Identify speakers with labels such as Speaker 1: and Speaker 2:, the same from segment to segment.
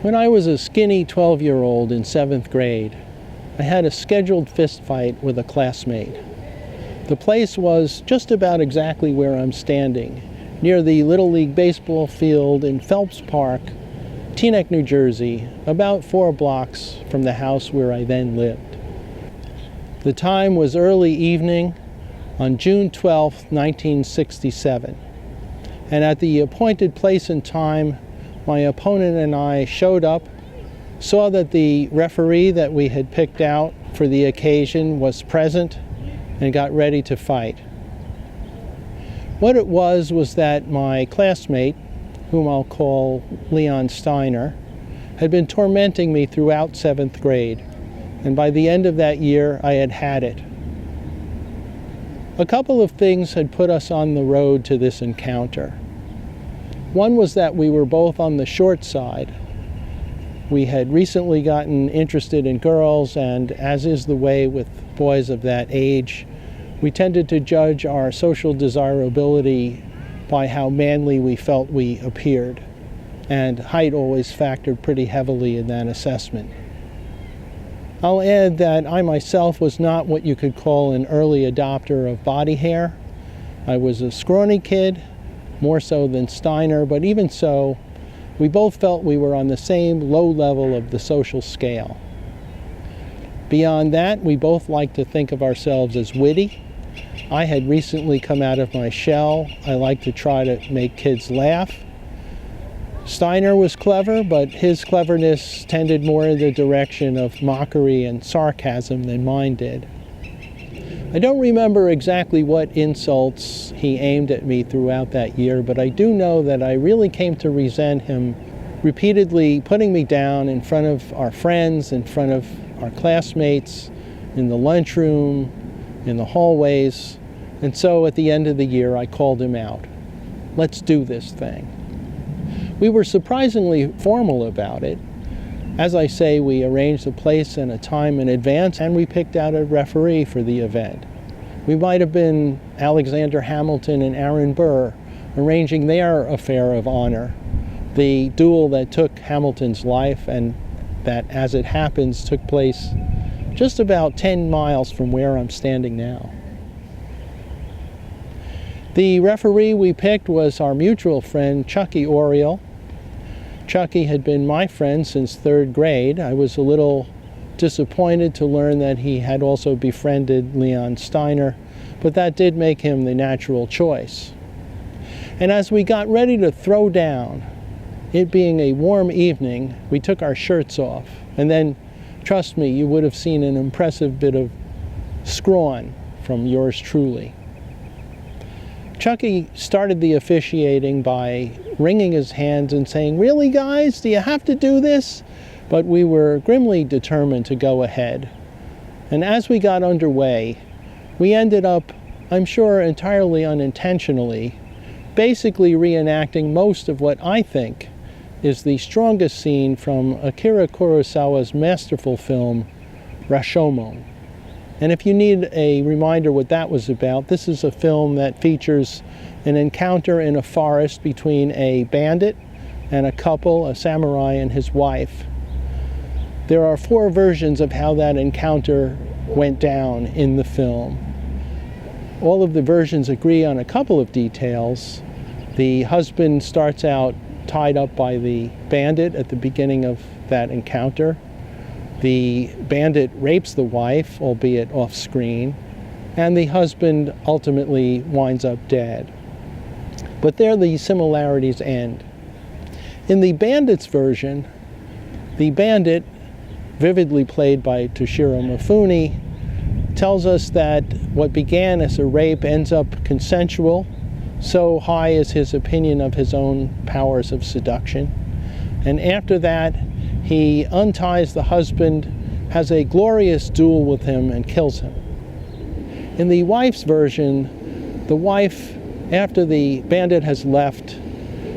Speaker 1: When I was a skinny 12-year-old in 7th grade, I had a scheduled fist fight with a classmate. The place was just about exactly where I'm standing, near the Little League baseball field in Phelps Park, Teaneck, New Jersey, about 4 blocks from the house where I then lived. The time was early evening on June 12, 1967, and at the appointed place and time, my opponent and I showed up, saw that the referee that we had picked out for the occasion was present, and got ready to fight. What it was that my classmate, whom I'll call Leon Steiner, had been tormenting me throughout 7th grade, and by the end of that year I had had it. A couple of things had put us on the road to this encounter. One was that we were both on the short side. We had recently gotten interested in girls, and as is the way with boys of that age, we tended to judge our social desirability by how manly we felt we appeared, and height always factored pretty heavily in that assessment. I'll add that I myself was not what you could call an early adopter of body hair. I was a scrawny kid, more so than Steiner, but even so, we both felt we were on the same low level of the social scale. Beyond that, we both liked to think of ourselves as witty. I had recently come out of my shell. I liked to try to make kids laugh. Steiner was clever, but his cleverness tended more in the direction of mockery and sarcasm than mine did. I don't remember exactly what insults he aimed at me throughout that year, but I do know that I really came to resent him repeatedly putting me down in front of our friends, in front of our classmates, in the lunchroom, in the hallways. And so at the end of the year, I called him out. Let's do this thing. We were surprisingly formal about it. As I say, we arranged a place and a time in advance, and we picked out a referee for the event. We might have been Alexander Hamilton and Aaron Burr arranging their affair of honor, the duel that took Hamilton's life and that, as it happens, took place just about 10 miles from where I'm standing now. The referee we picked was our mutual friend, Chucky Oriel. Chucky had been my friend since 3rd grade. I was a little disappointed to learn that he had also befriended Leon Steiner, but that did make him the natural choice. And as we got ready to throw down, it being a warm evening, we took our shirts off. And then, trust me, you would have seen an impressive bit of scrawn from yours truly. Chucky started the officiating by wringing his hands and saying, "Really, guys, do you have to do this?" But we were grimly determined to go ahead. And as we got underway, we ended up, I'm sure entirely unintentionally, basically reenacting most of what I think is the strongest scene from Akira Kurosawa's masterful film, Rashomon. And if you need a reminder what that was about, this is a film that features an encounter in a forest between a bandit and a couple, a samurai and his wife. There are 4 versions of how that encounter went down in the film. All of the versions agree on a couple of details. The husband starts out tied up by the bandit at the beginning of that encounter. The bandit rapes the wife, albeit off-screen, and the husband ultimately winds up dead. But there the similarities end. In the bandit's version, the bandit, vividly played by Toshiro Mifune, tells us that what began as a rape ends up consensual. So high is his opinion of his own powers of seduction. And after that, he unties the husband, has a glorious duel with him, and kills him. In the wife's version, the wife, after the bandit has left,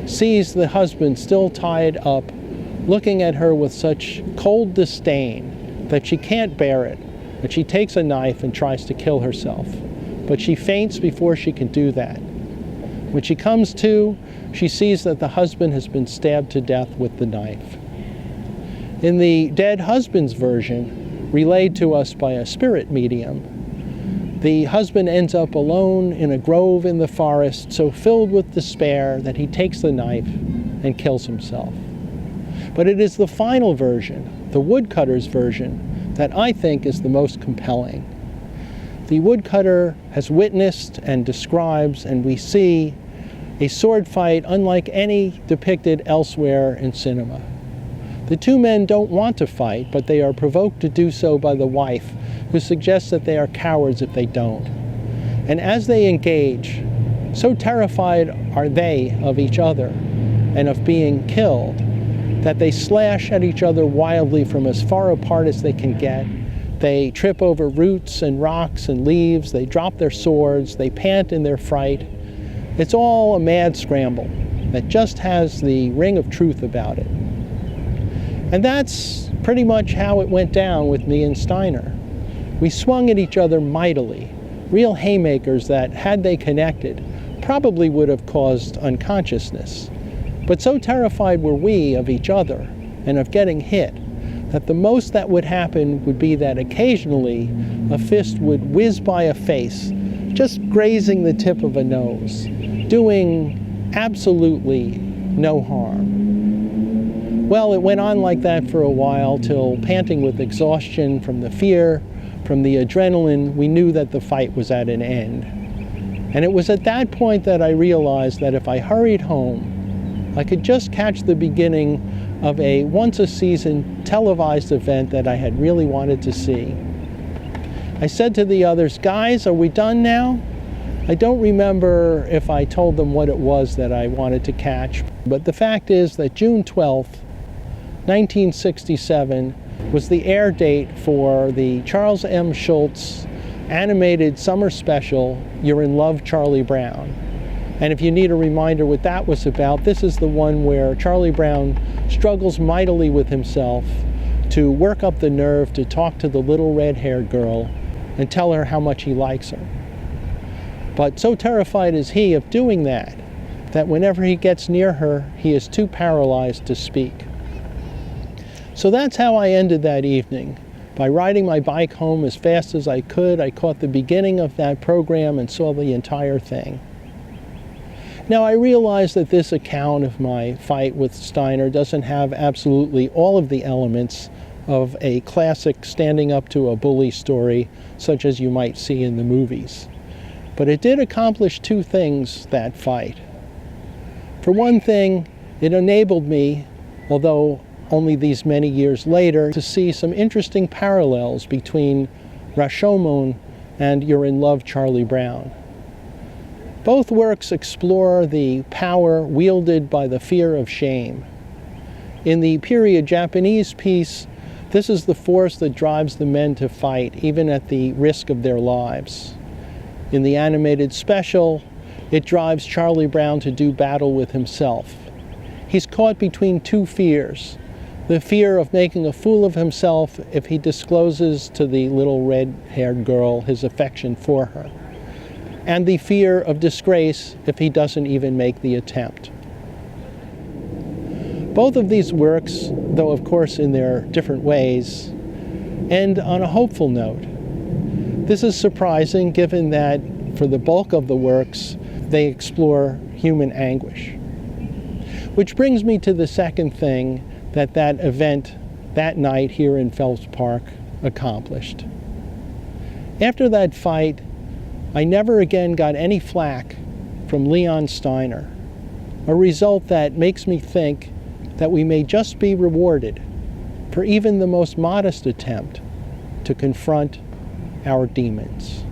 Speaker 1: sees the husband still tied up, looking at her with such cold disdain that she can't bear it, but she takes a knife and tries to kill herself. But she faints before she can do that. When she comes to, she sees that the husband has been stabbed to death with the knife. In the dead husband's version, relayed to us by a spirit medium, the husband ends up alone in a grove in the forest, so filled with despair that he takes the knife and kills himself. But it is the final version, the woodcutter's version, that I think is the most compelling. The woodcutter has witnessed and describes, and we see a sword fight unlike any depicted elsewhere in cinema. The two men don't want to fight, but they are provoked to do so by the wife, who suggests that they are cowards if they don't. And as they engage, so terrified are they of each other and of being killed, that they slash at each other wildly from as far apart as they can get. They trip over roots and rocks and leaves, they drop their swords, they pant in their fright. It's all a mad scramble that just has the ring of truth about it. And that's pretty much how it went down with me and Steiner. We swung at each other mightily, real haymakers that, had they connected, probably would have caused unconsciousness. But so terrified were we of each other and of getting hit that the most that would happen would be that occasionally a fist would whiz by a face, just grazing the tip of a nose, doing absolutely no harm. Well, it went on like that for a while till, panting with exhaustion from the fear, from the adrenaline, we knew that the fight was at an end. And it was at that point that I realized that if I hurried home, I could just catch the beginning of a once-a-season televised event that I had really wanted to see. I said to the others, "Guys, are we done now?" I don't remember if I told them what it was that I wanted to catch, but the fact is that June 12th, 1967 was the air date for the Charles M. Schulz animated summer special, You're in Love, Charlie Brown. And if you need a reminder what that was about, this is the one where Charlie Brown struggles mightily with himself to work up the nerve to talk to the little red-haired girl and tell her how much he likes her. But so terrified is he of doing that, that whenever he gets near her, he is too paralyzed to speak. So that's how I ended that evening. By riding my bike home as fast as I could, I caught the beginning of that program and saw the entire thing. Now, I realize that this account of my fight with Steiner doesn't have absolutely all of the elements of a classic standing up to a bully story, such as you might see in the movies. But it did accomplish two things, that fight. For one thing, it enabled me, although only these many years later, to see some interesting parallels between Rashomon and You're in Love, Charlie Brown. Both works explore the power wielded by the fear of shame. In the period Japanese piece, this is the force that drives the men to fight, even at the risk of their lives. In the animated special, it drives Charlie Brown to do battle with himself. He's caught between two fears. The fear of making a fool of himself if he discloses to the little red-haired girl his affection for her, and the fear of disgrace if he doesn't even make the attempt. Both of these works, though of course in their different ways, end on a hopeful note. This is surprising given that for the bulk of the works, they explore human anguish. Which brings me to the second thing that event that night here in Phelps Park accomplished. After that fight, I never again got any flack from Leon Steiner, a result that makes me think that we may just be rewarded for even the most modest attempt to confront our demons.